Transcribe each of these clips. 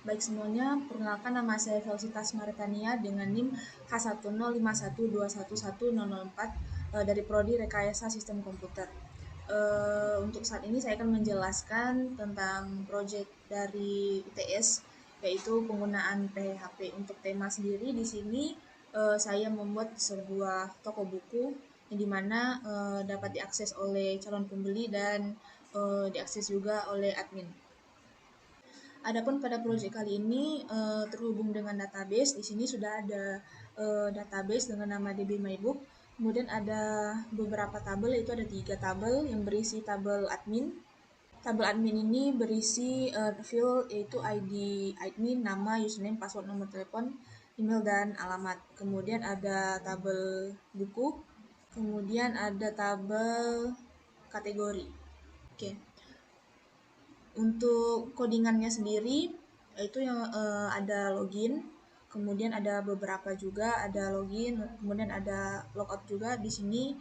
Baik semuanya, perkenalkan nama saya Felicitas Maritania dengan NIM H1051211004 dari Prodi Rekayasa Sistem Komputer. Untuk saat ini saya akan menjelaskan tentang proyek dari ITS, yaitu penggunaan PHP. Untuk tema sendiri di sini saya membuat sebuah toko buku yang dimana dapat diakses oleh calon pembeli dan diakses juga oleh admin. Adapun pada proyek kali ini terhubung dengan database. Di sini sudah ada database dengan nama DB MyBook. Kemudian ada beberapa tabel, yaitu ada 3 tabel yang berisi tabel admin. Tabel admin ini berisi field yaitu ID admin, nama, username, password, nomor telepon, email, dan alamat. Kemudian ada tabel buku. Kemudian ada tabel kategori. Oke. Untuk codingannya sendiri itu yang ada login, kemudian ada beberapa juga ada login, kemudian ada logout juga di sini.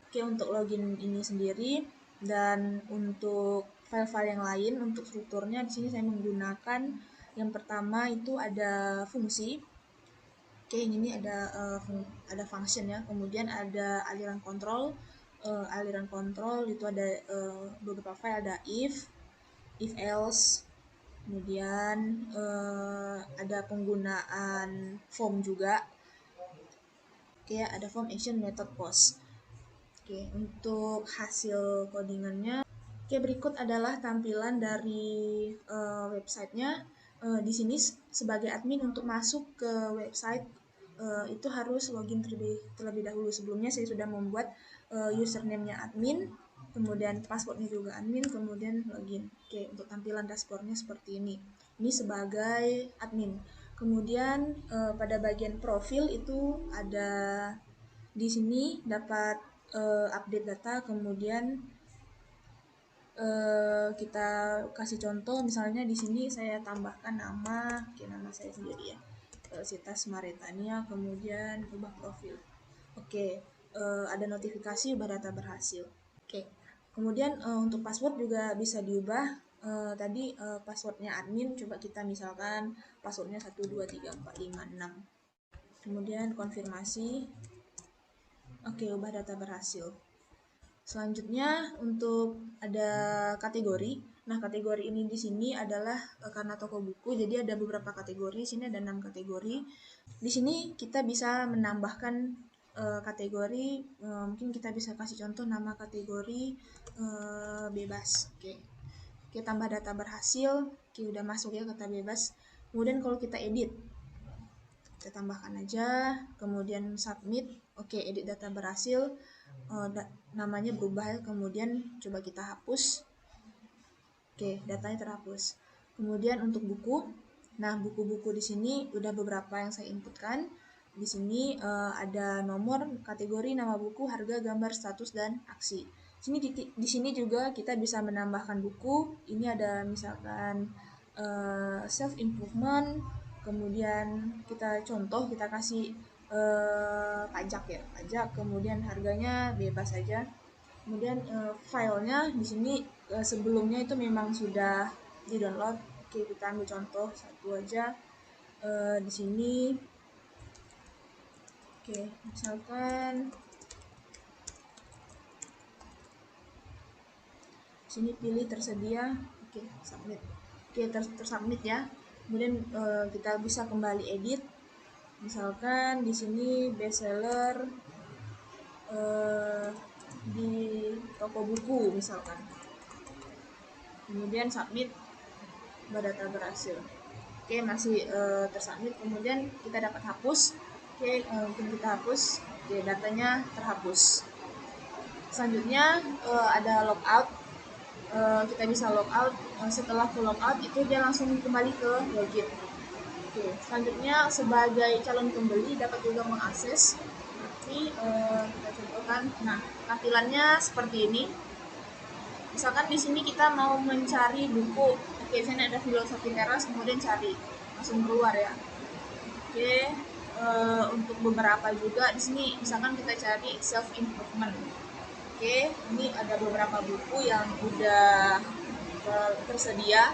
Oke, untuk login ini sendiri dan untuk file-file yang lain untuk strukturnya di sini saya menggunakan yang pertama itu ada fungsi. Oke, ini ada function ya. Kemudian ada aliran kontrol. Aliran kontrol itu ada beberapa file, ada if else, kemudian ada penggunaan form juga. Oke, ada form, action, method, post. Oke, untuk hasil codingannya, oke, berikut adalah tampilan dari websitenya. Di sini sebagai admin untuk masuk ke website itu harus login terlebih dahulu. Sebelumnya saya sudah membuat username-nya admin, kemudian passwordnya juga admin, kemudian login. Oke, untuk tampilan dashboardnya seperti ini. Ini sebagai admin. Kemudian pada bagian profil itu ada di sini dapat update data, kemudian kita kasih contoh, misalnya di sini saya tambahkan nama, nama saya sendiri ya, Felicitas Maritania, kemudian ubah profil. Oke, ada notifikasi ubah data berhasil. Oke, kemudian untuk password juga bisa diubah. Tadi passwordnya admin, coba kita misalkan passwordnya 123456. Kemudian konfirmasi. Oke, ubah data berhasil. Selanjutnya untuk ada kategori. Nah, kategori ini di sini adalah karena toko buku, jadi ada beberapa kategori. Sini ada 6 kategori. Di sini kita bisa menambahkan kategori. Mungkin kita bisa kasih contoh nama kategori bebas. Oke, tambah data berhasil. Oke, udah masuk ya kata bebas. Kemudian kalau kita edit, kita tambahkan aja. Kemudian submit. Oke, edit data berhasil. Namanya berubah ya, kemudian coba kita hapus. Oke, datanya terhapus. Kemudian untuk buku, nah buku-buku di sini udah beberapa yang saya inputkan. Di sini ada nomor, kategori, nama buku, harga, gambar, status, dan aksi. Di sini juga kita bisa menambahkan buku. Ini ada misalkan self improvement, kemudian kita contoh, kita kasih pajak ya, pajak, kemudian harganya bebas saja. Kemudian filenya di sini sebelumnya itu memang sudah di download. Oke, kita ambil contoh satu aja di sini. Oke, misalkan sini pilih tersedia. Oke, submit. Oke, tersubmit ya. Kemudian kita bisa kembali edit. Misalkan di sini bestseller di toko buku misalkan. Kemudian submit, data berhasil. Oke, masih tersubmit. Kemudian kita dapat hapus. Oke, mungkin kita hapus. Oke, datanya terhapus. Selanjutnya ada logout. Kita bisa logout. Setelah ke logout itu dia langsung kembali ke login. Oke, selanjutnya sebagai calon pembeli dapat juga mengakses. Nanti kita contohkan. Nah, tampilannya seperti ini. Misalkan di sini kita mau mencari buku. Oke, sini ada filosofi teras, kemudian cari, langsung keluar ya. Oke, untuk beberapa juga di sini misalkan kita cari self improvement. Oke, ini ada beberapa buku yang udah tersedia.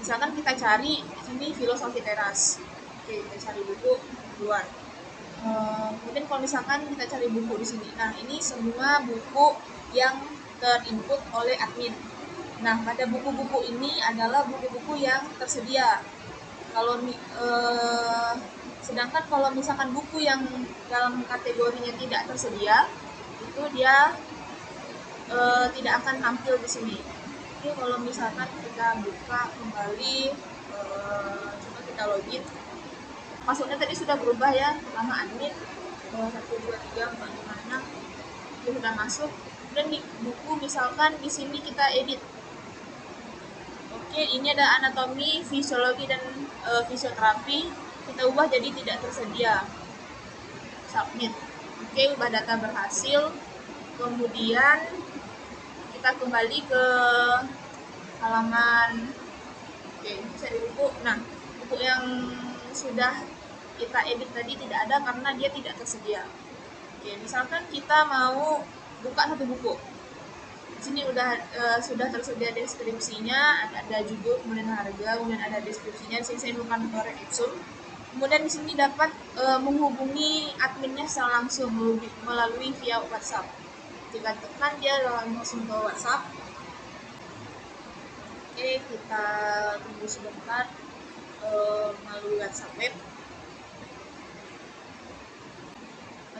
Misalkan kita cari sini filosofi teras, oke, kita cari buku keluar. Kemudian kalau misalkan kita cari buku di sini, nah ini semua buku yang terinput oleh admin. Nah, pada buku-buku ini adalah buku-buku yang tersedia. Kalau sedangkan kalau misalkan buku yang dalam kategorinya tidak tersedia, itu dia tidak akan tampil di sini. Oke, kalau misalkan kita buka kembali, coba kita login. Passwordnya tadi sudah berubah ya, pertama admin 1 2 3 4 5 6 itu sudah masuk. Dan di buku misalkan di sini kita edit. Oke, ini ada anatomi, fisiologi dan fisioterapi. Kita ubah jadi tidak tersedia. Submit. Oke, ubah data berhasil. Kemudian kita kembali ke halaman. Oke, ini cari buku. Nah, buku yang sudah kita edit tadi tidak ada karena dia tidak tersedia. Oke, misalkan kita mau buka satu buku. Di sini sudah tersedia deskripsinya, ada judul, kemudian harga, kemudian ada deskripsinya. Di sini saya bukan korek ipsum. Kemudian di sini dapat menghubungi adminnya secara langsung melalui via WhatsApp. Jika tekan dia langsung ke WhatsApp. Oke, kita tunggu sebentar melalui WhatsApp web.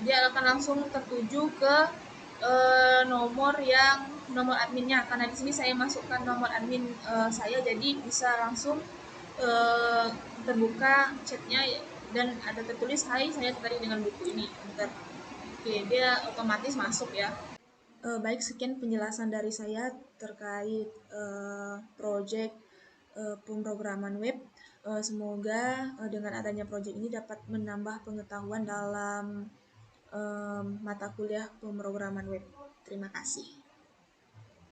Dia akan langsung tertuju ke nomor adminnya, karena di sini saya masukkan nomor admin saya, jadi bisa langsung terbuka chatnya dan ada tertulis, "Hai, saya tertarik dengan buku ini." Enter. Oke, dia otomatis masuk ya. Baik, sekian penjelasan dari saya terkait project pemrograman web. Semoga dengan adanya project ini dapat menambah pengetahuan dalam mata kuliah pemrograman web. Terima kasih.